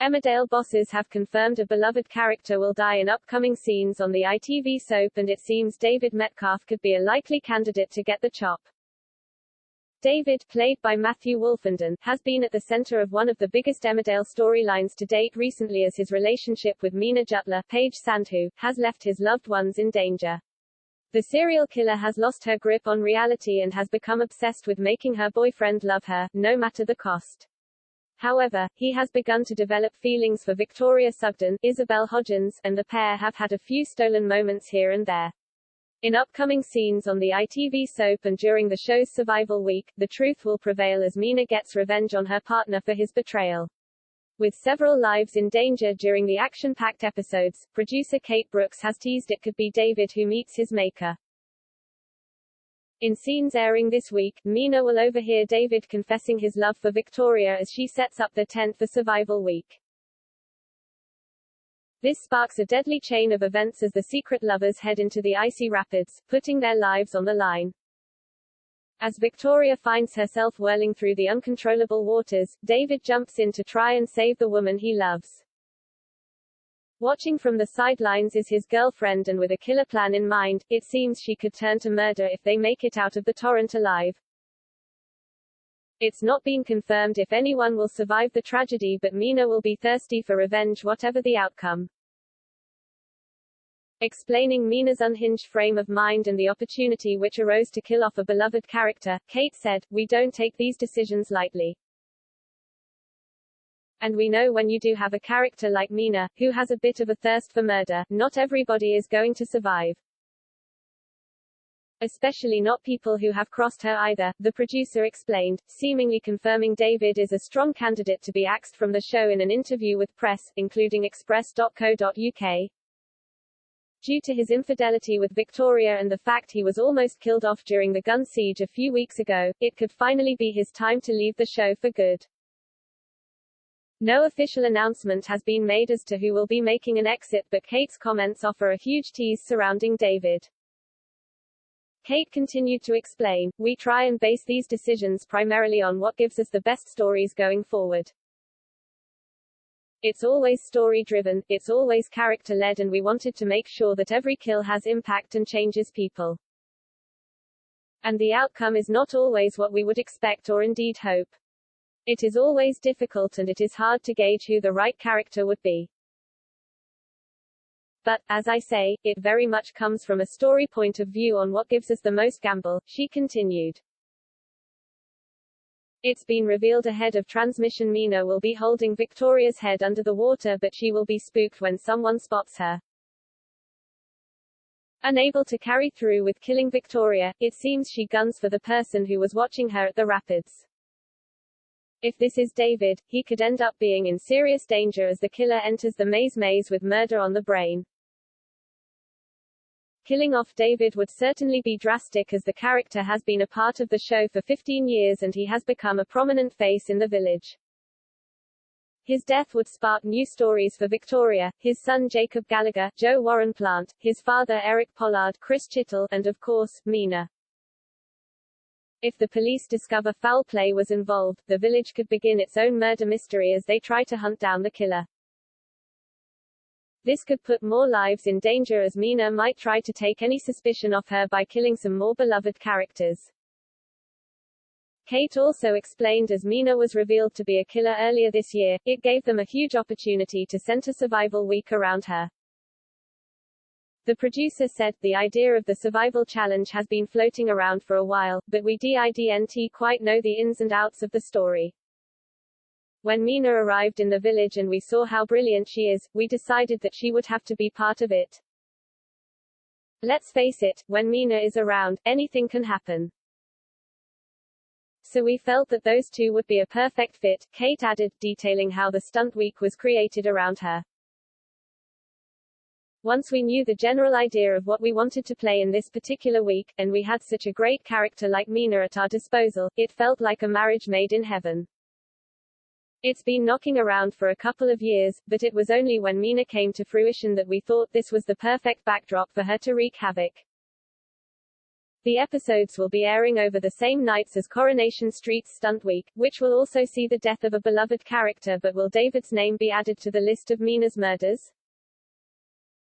Emmerdale bosses have confirmed a beloved character will die in upcoming scenes on the ITV soap, and it seems David Metcalfe could be a likely candidate to get the chop. David, played by Matthew Wolfenden, has been at the center of one of the biggest Emmerdale storylines to date recently, as his relationship with Meena Jutla, Paige Sandhu, has left his loved ones in danger. The serial killer has lost her grip on reality and has become obsessed with making her boyfriend love her, no matter the cost. However, he has begun to develop feelings for Victoria Sugden, Isabel Hodgins, and the pair have had a few stolen moments here and there. In upcoming scenes on the ITV soap and during the show's survival week, the truth will prevail as Meena gets revenge on her partner for his betrayal. With several lives in danger during the action-packed episodes, producer Kate Brooks has teased it could be David who meets his maker. In scenes airing this week, Meena will overhear David confessing his love for Victoria as she sets up the tent for survival week. This sparks a deadly chain of events as the secret lovers head into the icy rapids, putting their lives on the line. As Victoria finds herself whirling through the uncontrollable waters, David jumps in to try and save the woman he loves. Watching from the sidelines is his girlfriend, and with a killer plan in mind, it seems she could turn to murder if they make it out of the torrent alive. It's not been confirmed if anyone will survive the tragedy, but Meena will be thirsty for revenge whatever the outcome. Explaining Meena's unhinged frame of mind and the opportunity which arose to kill off a beloved character, Kate said, "We don't take these decisions lightly. And we know when you do have a character like Meena, who has a bit of a thirst for murder, not everybody is going to survive. Especially not people who have crossed her either," the producer explained, seemingly confirming David is a strong candidate to be axed from the show in an interview with press, including Express.co.uk. Due to his infidelity with Victoria and the fact he was almost killed off during the gun siege a few weeks ago, it could finally be his time to leave the show for good. No official announcement has been made as to who will be making an exit, but Kate's comments offer a huge tease surrounding David. Kate continued to explain, "We try and base these decisions primarily on what gives us the best stories going forward. It's always story-driven, it's always character-led, and we wanted to make sure that every kill has impact and changes people. And the outcome is not always what we would expect or indeed hope. It is always difficult and it is hard to gauge who the right character would be. But, as I say, it very much comes from a story point of view on what gives us the most gamble," she continued. It's been revealed ahead of transmission Meena will be holding Victoria's head under the water, but she will be spooked when someone spots her. Unable to carry through with killing Victoria, it seems she guns for the person who was watching her at the rapids. If this is David, he could end up being in serious danger as the killer enters the maze with murder on the brain. Killing off David would certainly be drastic, as the character has been a part of the show for 15 years and he has become a prominent face in the village. His death would spark new stories for Victoria, his son Jacob Gallagher, Joe Warren Plant, his father Eric Pollard, Chris Chittle, and of course, Meena. If the police discover foul play was involved, the village could begin its own murder mystery as they try to hunt down the killer. This could put more lives in danger, as Meena might try to take any suspicion off her by killing some more beloved characters. Kate also explained, as Meena was revealed to be a killer earlier this year, it gave them a huge opportunity to center survival week around her. The producer said, "The idea of the survival challenge has been floating around for a while, but we didn't quite know the ins and outs of the story. When Meena arrived in the village and we saw how brilliant she is, we decided that she would have to be part of it. Let's face it, when Meena is around, anything can happen. So we felt that those two would be a perfect fit," Kate added, detailing how the stunt week was created around her. "Once we knew the general idea of what we wanted to play in this particular week, and we had such a great character like Meena at our disposal, it felt like a marriage made in heaven. It's been knocking around for a couple of years, but it was only when Meena came to fruition that we thought this was the perfect backdrop for her to wreak havoc." The episodes will be airing over the same nights as Coronation Street's Stunt Week, which will also see the death of a beloved character. But will David's name be added to the list of Mina's murders?